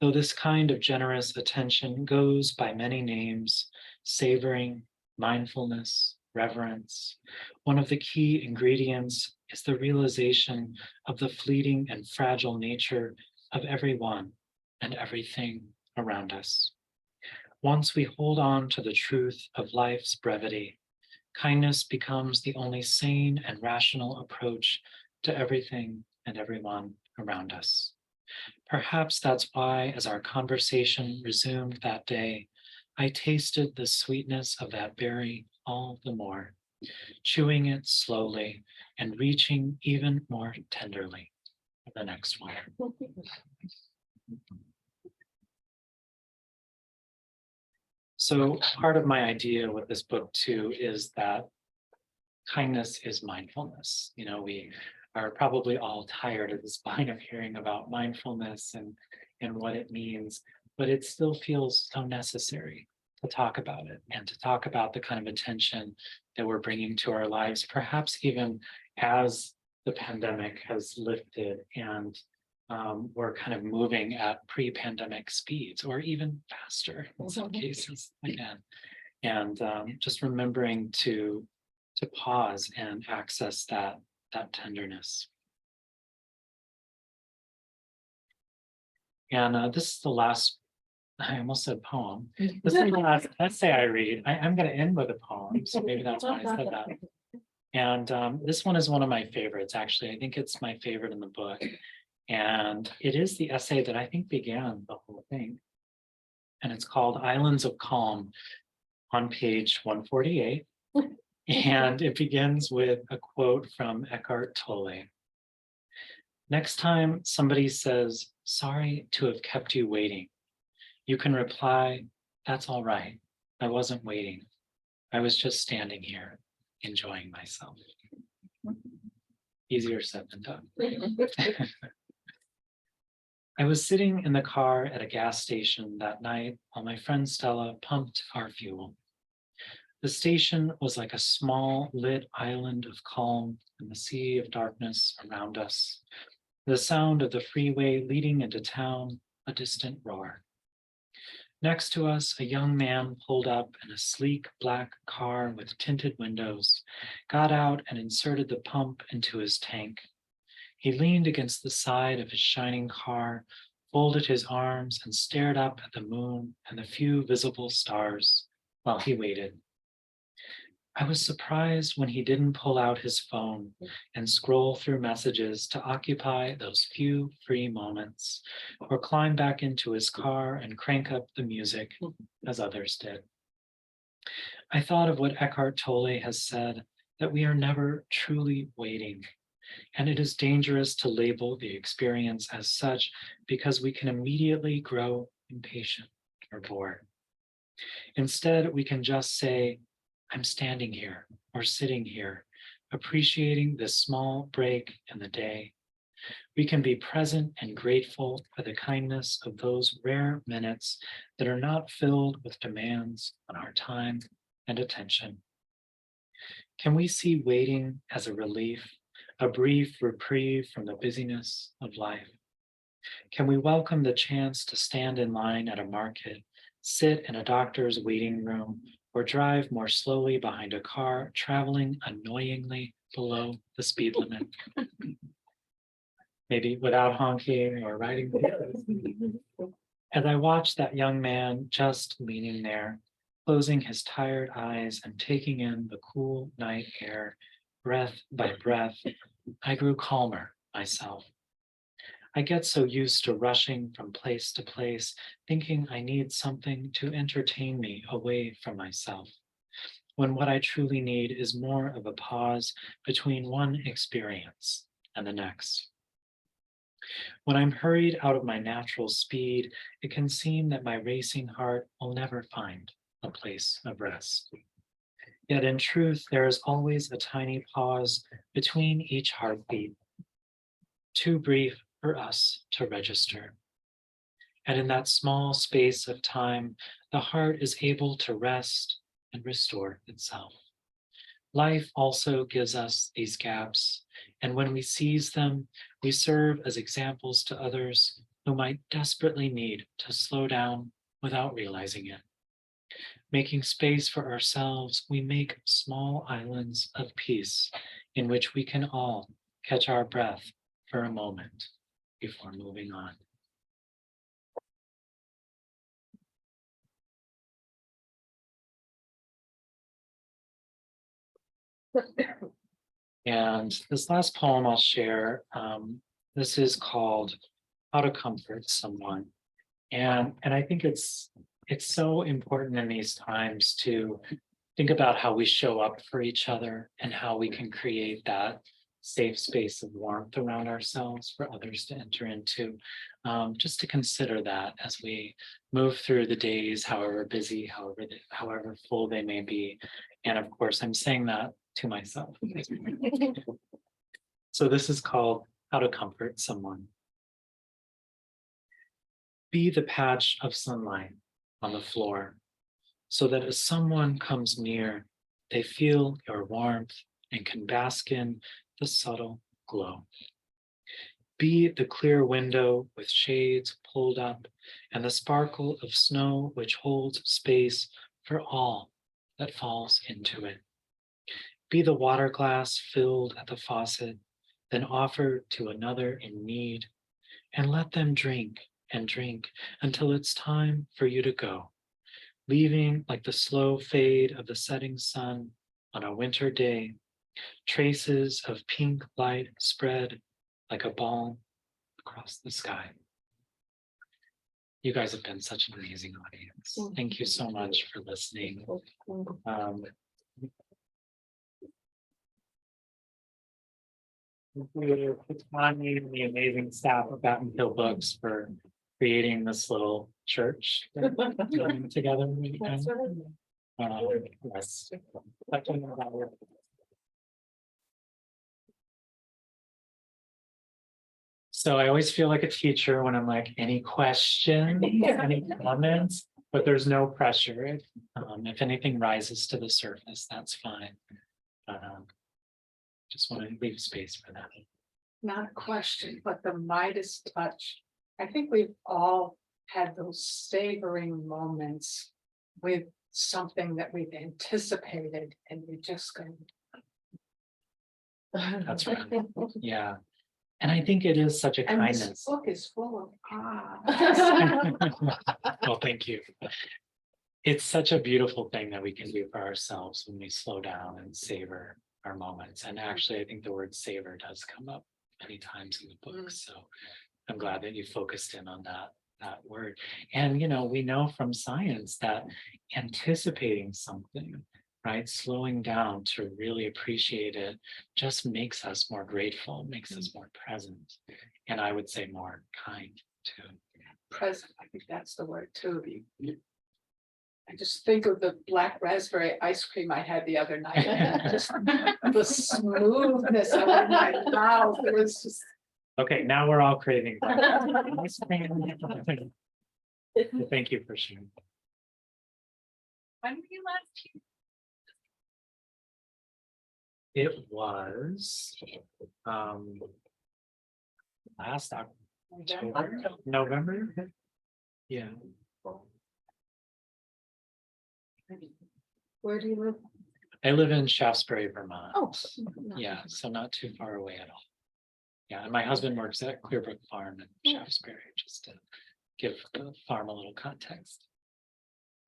Though this kind of generous attention goes by many names, savoring, mindfulness, reverence, one of the key ingredients is the realization of the fleeting and fragile nature of everyone and everything around us. Once we hold on to the truth of life's brevity, kindness becomes the only sane and rational approach to everything and everyone around us. Perhaps that's why, as our conversation resumed that day, I tasted the sweetness of that berry all the more, chewing it slowly and reaching even more tenderly for the next one. So part of my idea with this book too is that kindness is mindfulness. You know, we are probably all tired of this line of hearing about mindfulness and what it means, but it still feels so necessary to talk about it and to talk about the kind of attention that we're bringing to our lives, perhaps even as the pandemic has lifted and we're kind of moving at pre-pandemic speeds or even faster in some cases again. And just remembering to pause and access that tenderness. And this is the last, I almost said poem. This is the last essay I read. I'm going to end with a poem, so maybe that's why I said that. And this one is one of my favorites, actually. I think it's my favorite in the book. And it is the essay that I think began the whole thing. And it's called Islands of Calm on page 148. And it begins with a quote from Eckhart Tolle. Next time somebody says, "Sorry to have kept you waiting," you can reply, "That's all right. I wasn't waiting. I was just standing here enjoying myself." Easier said than done. I was sitting in the car at a gas station that night while my friend Stella pumped our fuel. The station was like a small lit island of calm in the sea of darkness around us. The sound of the freeway leading into town, a distant roar. Next to us, a young man pulled up in a sleek black car with tinted windows, got out and inserted the pump into his tank. He leaned against the side of his shining car, folded his arms and stared up at the moon and the few visible stars while he waited. I was surprised when he didn't pull out his phone and scroll through messages to occupy those few free moments, or climb back into his car and crank up the music as others did. I thought of what Eckhart Tolle has said, that we are never truly waiting, and it is dangerous to label the experience as such because we can immediately grow impatient or bored. Instead, we can just say, "I'm standing here or sitting here, appreciating this small break in the day." We can be present and grateful for the kindness of those rare minutes that are not filled with demands on our time and attention. Can we see waiting as a relief, a brief reprieve from the busyness of life? Can we welcome the chance to stand in line at a market, sit in a doctor's waiting room, or drive more slowly behind a car traveling annoyingly below the speed limit? Maybe without honking or riding. As I watched that young man just leaning there, closing his tired eyes and taking in the cool night air, breath by breath, I grew calmer myself. I get so used to rushing from place to place, thinking I need something to entertain me away from myself, when what I truly need is more of a pause between one experience and the next. When I'm hurried out of my natural speed, it can seem that my racing heart will never find a place of rest. Yet in truth, there is always a tiny pause between each heartbeat, too brief for us to register. And in that small space of time, the heart is able to rest and restore itself. Life also gives us these gaps, and when we seize them, we serve as examples to others who might desperately need to slow down without realizing it. Making space for ourselves, we make small islands of peace in which we can all catch our breath for a moment before moving on. And this last poem I'll share, this is called How to Comfort Someone. And I think it's so important in these times to think about how we show up for each other and how we can create that safe space of warmth around ourselves for others to enter into. Just to consider that as we move through the days, however busy, however full they may be. And of course, I'm saying that to myself. So this is called How to Comfort Someone. Be the patch of sunlight on the floor, so that as someone comes near, they feel your warmth and can bask in the subtle glow. Be the clear window with shades pulled up and the sparkle of snow which holds space for all that falls into it. Be the water glass filled at the faucet, then offered to another in need, and let them drink and drink until it's time for you to go, leaving like the slow fade of the setting sun on a winter day, traces of pink light spread like a balm across the sky. You guys have been such an amazing audience. Thank you so much for listening. It's on you and the amazing staff of Batten Hill Books for creating this little church that we're doing together. That's right. Yes. So I always feel like a teacher when I'm like, any questions, any comments, but there's no pressure. If anything rises to the surface, that's fine. Just want to leave space for that. Not a question, but the Midas touch. I think we've all had those savoring moments with something that we've anticipated and we just go. That's right. Yeah. And I think it is such a And this kindness. book is full of ah. Well, thank you. It's such a beautiful thing that we can do for ourselves when we slow down and savor our moments. And actually, I think the word savor does come up many times in the book. So I'm glad that you focused in on that word. And, we know from science that anticipating something, right, slowing down to really appreciate it just makes us more grateful, makes us more present. And I would say more kind too. Present, I think that's the word too. I just think of the black raspberry ice cream I had the other night. Just the smoothness of it in my mouth. It was just. Okay, now we're all craving ice cream. Thank you for sharing. When were you last here? It was last October, November. Yeah. Where do you live? I live in Shaftesbury, Vermont. Oh. Yeah, so not too far away at all. Yeah, and my husband works at Clearbrook Farm in Shaftesbury, just to give the farm a little context.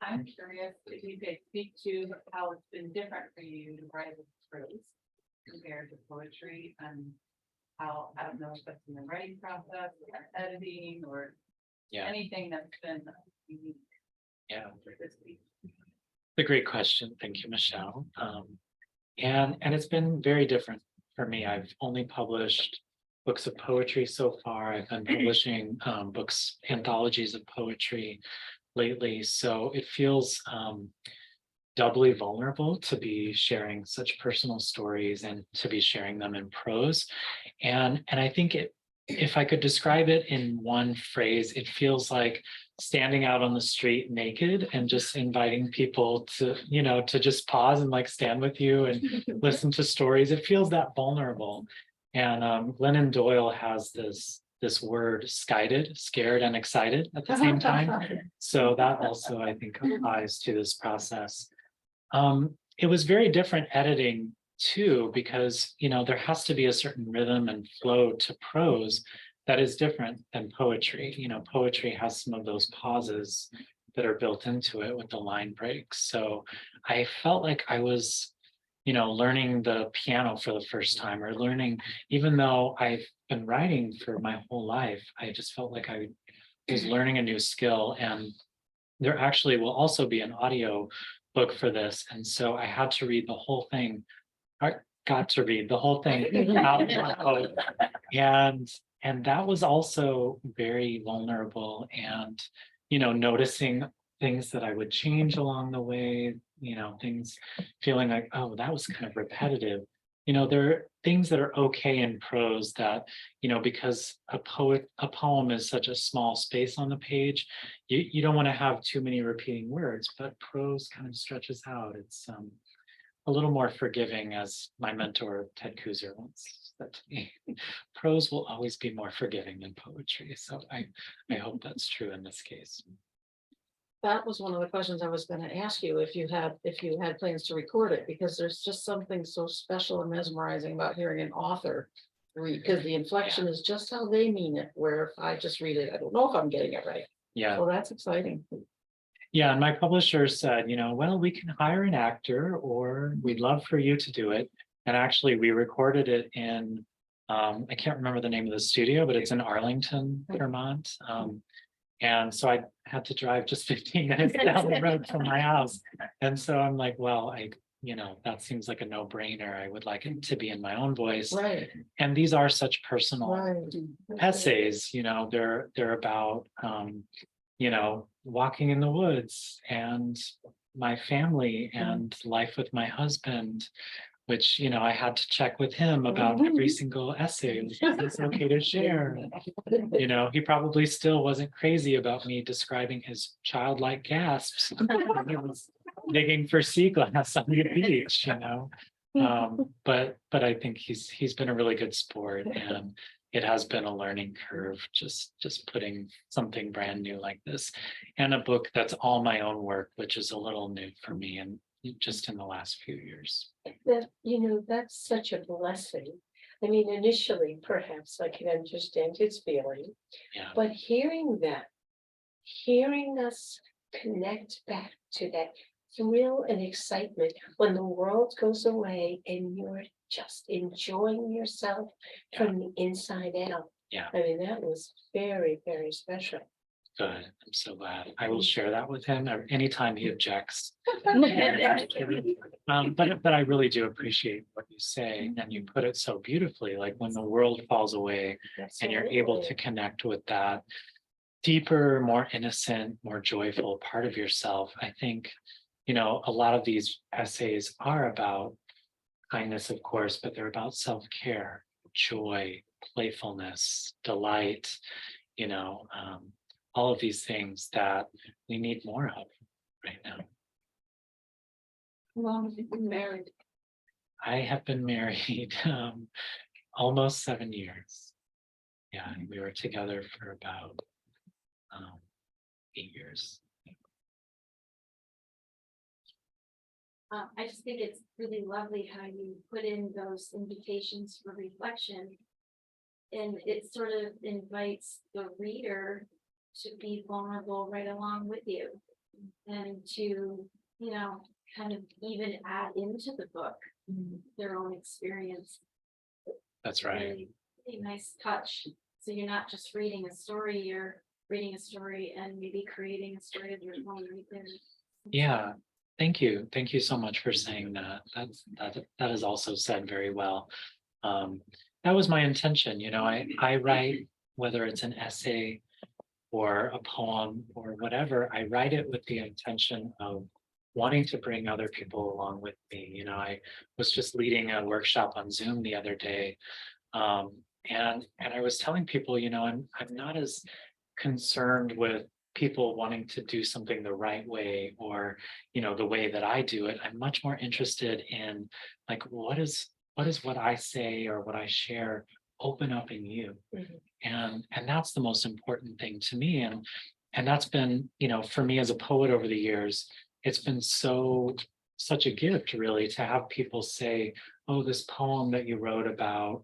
I'm curious if you could speak to how it's been different for you to write with prose compared to poetry, and how, I don't know if that's in the writing process or editing or Yeah, anything that's been unique yeah. for this piece. A great question. Thank you, Michelle. And it's been very different for me. I've only published books of poetry so far. I've been publishing books, anthologies of poetry lately. So it feels doubly vulnerable to be sharing such personal stories and to be sharing them in prose. And I think if I could describe it in one phrase, it feels like standing out on the street naked and just inviting people to, to just pause and like stand with you and listen to stories. It feels that vulnerable. And Glennon Doyle has this word scared and excited at the same time. So that also, I think, applies to this process. It was very different editing too, because there has to be a certain rhythm and flow to prose that is different than poetry. Poetry has some of those pauses that are built into it with the line breaks. So I felt like I was, learning the piano for the first time, or learning, even though I've been writing for my whole life, I just felt like I was learning a new skill. And there actually will also be an audio book for this. And so I had to read the whole thing. I got to read the whole thing out loud. And that was also very vulnerable, and noticing things that I would change along the way, things feeling like, oh, that was kind of repetitive. There are things that are okay in prose that, because a poem is such a small space on the page, you don't want to have too many repeating words, but prose kind of stretches out. It's a little more forgiving, as my mentor Ted Kuzer once said to me. Prose will always be more forgiving than poetry. So I hope that's true in this case. That was one of the questions I was gonna ask you, if you had plans to record it, because there's just something so special and mesmerizing about hearing an author read, because the inflection is just how they mean it, where if I just read it, I don't know if I'm getting it right. Yeah. So that's exciting. Yeah, and my publisher said, well, we can hire an actor, or we'd love for you to do it. And actually, we recorded it in, I can't remember the name of the studio, but it's in Arlington, Vermont. And so I had to drive just 15 minutes down the road from my house. And so I'm like, well, that seems like a no-brainer. I would like it to be in my own voice. Right, And these are such personal right. essays, they're about, walking in the woods and my family and life with my husband, which, I had to check with him about every single essay. It's okay to share. He probably still wasn't crazy about me describing his childlike gasps when he was digging for sea glass on the beach, but I think he's been a really good sport, and it has been a learning curve, just putting something brand new like this, and a book that's all my own work, which is a little new for me, and just in the last few years. That's such a blessing. I mean, initially, perhaps I can understand his feeling, Yeah. but hearing us connect back to that thrill and excitement when the world goes away and you're just enjoying yourself from the inside out. Yeah. I mean, that was very, very special. Good. I'm so glad. I will share that with him anytime he objects. But I really do appreciate what you say, and you put it so beautifully, like when the world falls away and you're able to connect with that deeper, more innocent, more joyful part of yourself. I think, a lot of these essays are about kindness, of course, but they're about self-care, joy, playfulness, delight, all of these things that we need more of right now. How long have you been married? I have been married almost 7 years. Yeah, and we were together for about 8 years. I just think it's really lovely how you put in those invitations for reflection. And it sort of invites the reader to be vulnerable right along with you. And to, kind of even add into the book their own experience. That's right. Really nice touch. So you're not just reading a story, you're reading a story and maybe creating a story of your own right there. Yeah. Thank you. Thank you so much for saying that. That is also said very well. That was my intention. I write, whether it's an essay or a poem or whatever, I write it with the intention of wanting to bring other people along with me. I was just leading a workshop on Zoom the other day. And I was telling people, I'm not as concerned with people wanting to do something the right way, or the way that I do it. I'm much more interested in, like, what is what I say or what I share open up in you. And that's the most important thing to me. And that's been, for me as a poet over the years, it's been such a gift, really, to have people say, oh, this poem that you wrote about,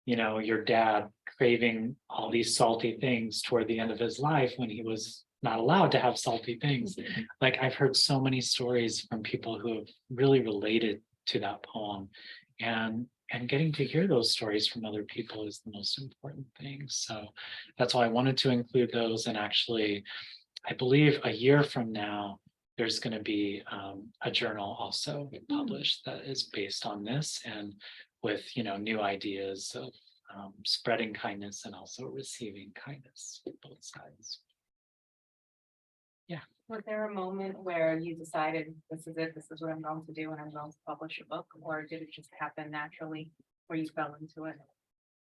your dad craving all these salty things toward the end of his life when he was not allowed to have salty things. Like, I've heard so many stories from people who have really related to that poem, and getting to hear those stories from other people is the most important thing. So that's why I wanted to include those. And actually, I believe a year from now, there's going to be a journal also published that is based on this, and with new ideas of spreading kindness and also receiving kindness, both sides. Yeah. Was there a moment where you decided this is it, this is what I'm going to do and I'm going to publish a book, or did it just happen naturally where you fell into it?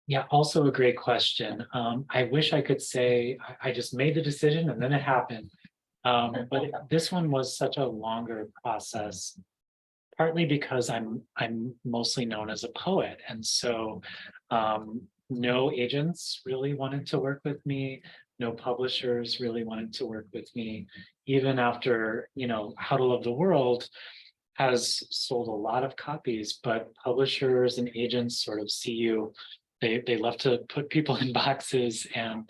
Yeah, also a great question. I wish I could say I just made the decision and then it happened. But this one was such a longer process, partly because I'm mostly known as a poet, and so no agents really wanted to work with me, no publishers really wanted to work with me, even after, How to Love the World has sold a lot of copies, but publishers and agents sort of see you. They love to put people in boxes, and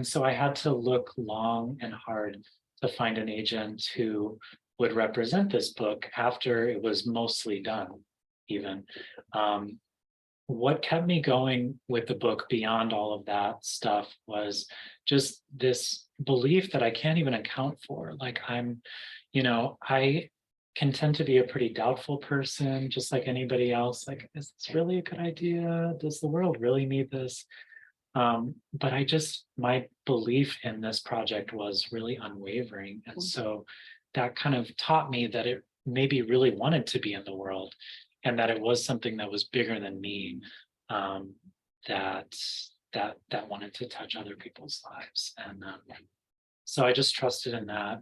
so I had to look long and hard to find an agent who would represent this book after it was mostly done, even. What kept me going with the book beyond all of that stuff was just this belief that I can't even account for. Like I can tend to be a pretty doubtful person, just like anybody else. Like, is this really a good idea? Does the world really need this? But my belief in this project was really unwavering. And so that kind of taught me that it maybe really wanted to be in the world, and that it was something that was bigger than me, that wanted to touch other people's lives. And so I just trusted in that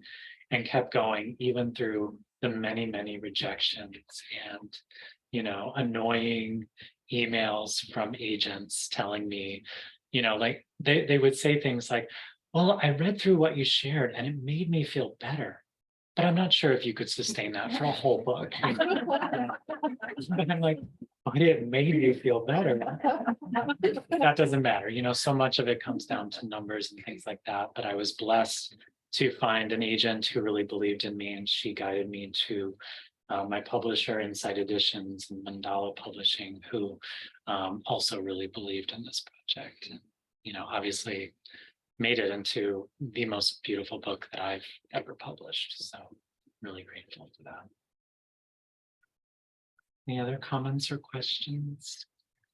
and kept going, even through the many rejections and, annoying emails from agents telling me, like they would say things like, well, I read through what you shared and it made me feel better, but I'm not sure if you could sustain that for a whole book. And I'm like, but it made you feel better. That doesn't matter. So much of it comes down to numbers and things like that. But I was blessed to find an agent who really believed in me, and she guided me to my publisher, Inside Editions and Mandala Publishing, who also really believed in this project. And, obviously made it into the most beautiful book that I've ever published. So really grateful for that. Any other comments or questions?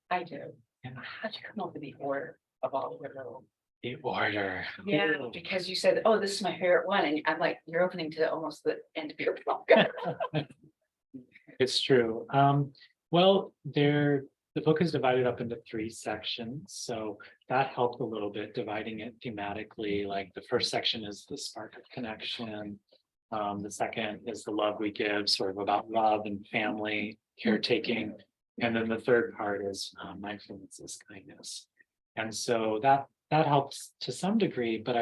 I do. Yeah. How'd you come up with the order of all the little? The order. Yeah, because you said, oh, this is my favorite one, and I'm like, you're opening to almost the end of your book. It's true. Well, the book is divided up into 3 sections, so that helped a little bit, dividing it thematically. Like the first section is the spark of connection. The second is the love we give, sort of about love and family, caretaking. And then the third part is mindfulness is kindness. And so that helps to some degree, but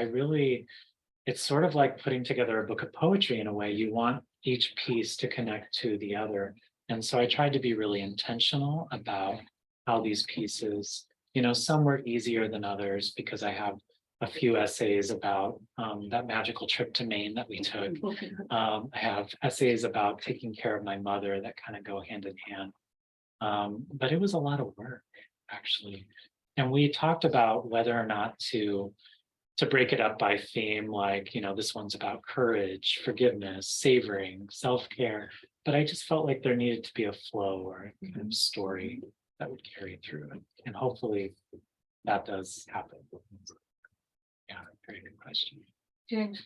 it's sort of like putting together a book of poetry in a way. You want each piece to connect to the other. And so I tried to be really intentional about how these pieces, some were easier than others because I have a few essays about that magical trip to Maine that we took. I have essays about taking care of my mother that kind of go hand in hand. But it was a lot of work, actually. And we talked about whether or not to break it up by theme, like, this one's about courage, forgiveness, savoring, self-care. But I just felt like there needed to be a flow or a kind of story that would carry through. And hopefully that does happen. Yeah, very good question. James,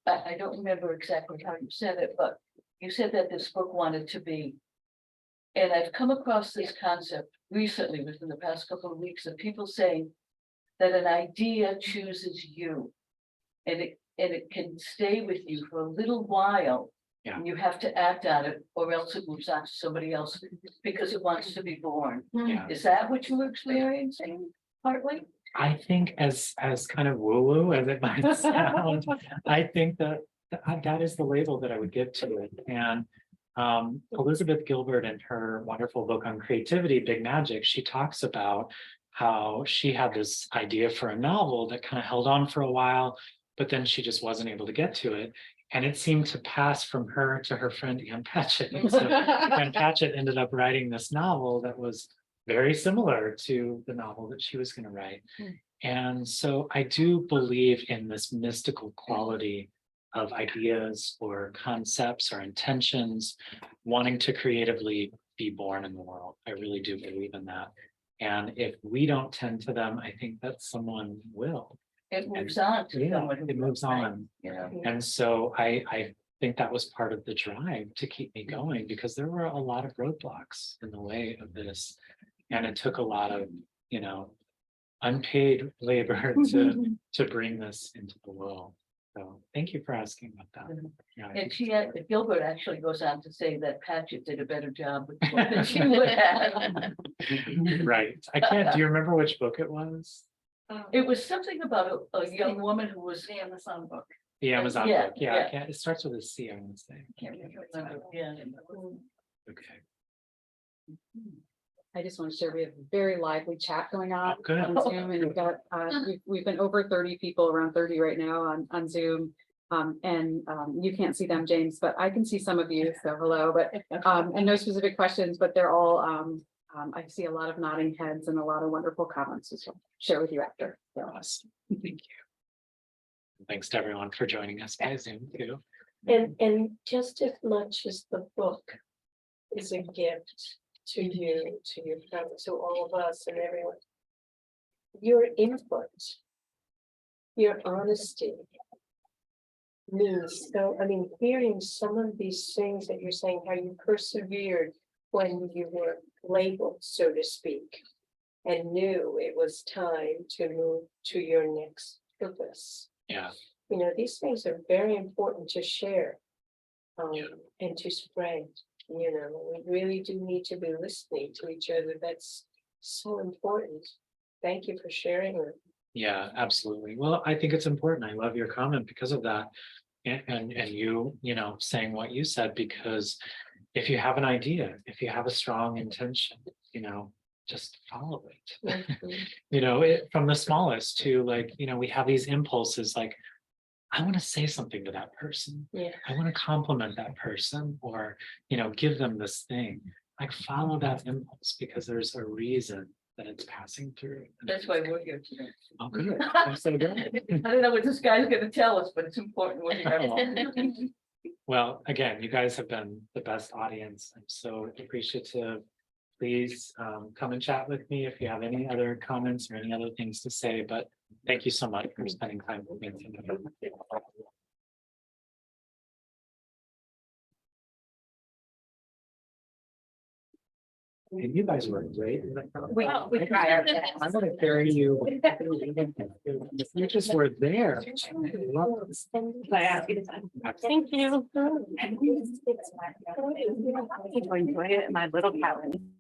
I don't remember exactly how you said it, but you said that this book wanted to be. And I've come across this concept recently within the past couple of weeks of people saying that an idea chooses you. And it can stay with you for a little while. Yeah. And you have to act on it, or else it moves on to somebody else because it wants to be born. Yeah. Is that what you were experiencing partly? I think as kind of woo-woo as it might sound, I think that is the label that I would give to it. And Elizabeth Gilbert, in her wonderful book on creativity, Big Magic, she talks about how she had this idea for a novel that kind of held on for a while, but then she just wasn't able to get to it. And it seemed to pass from her to her friend Ann Patchett. And so Ann Patchett ended up writing this novel that was very similar to the novel that she was going to write. And so I do believe in this mystical quality of ideas or concepts or intentions wanting to creatively be born in the world. I really do believe in that. And if we don't tend to them, I think that someone will. It moves on to someone who It moves on. And so I think that was part of the drive to keep me going, because there were a lot of roadblocks in the way of this. And it took a lot of, unpaid labor to bring this into the world. So thank you for asking about that. Yeah, I And think Gilbert actually goes on to say that Patchett did a better job with the book than she would have. right. I can't, do you remember which book it was? It was something about a young woman who was. The Amazon book. The Amazon Yeah, book. Yeah, yeah. I can't, it starts with a C, I want to say. Can't remember, yeah. Okay. I just want to share, we have a very lively chat going on. Oh, good. On Zoom, and we've got, we've been over 30 people, around 30 right now on Zoom. You can't see them, James, but I can see some of you, so hello, but, and no specific questions, but they're all, I see a lot of nodding heads and a lot of wonderful comments, which I'll share with you after. So, Awesome. Thank you. Thanks to everyone for joining us by Zoom too. And just as much as the book is a gift to you, to your family, to all of us and everyone, your input, your honesty means so. I mean, hearing some of these things that you're saying, how you persevered when you were labeled, so to speak, and knew it was time to move to your next purpose. Yeah. You know, these things are very important to share Yeah. and to spread. You know, we really do need to be listening to each other. That's so important. Thank you for sharing it. Yeah, absolutely. Well, I think it's important. I love your comment because of that. And you know, saying what you said, because if you have an idea, if you have a strong intention, you know, just follow it. You know, from the smallest to like, you know, we have these impulses like, I want to say something to that person. Yeah. I want to compliment that person, or, you know, give them this thing. Like follow that impulse because there's a reason that it's passing through. That's why we're here today. Oh, good. I'm so good. I don't know what this guy's gonna tell us, but it's important. We're here. Well, again, you guys have been the best audience. I'm so appreciative. Please come and chat with me if you have any other comments or any other things to say, but thank you so much for spending time with me tonight. And you guys were great. We try our best. I'm gonna carry you. You just were there. I ask you to sign? Thank you. Enjoy it in my little cabin.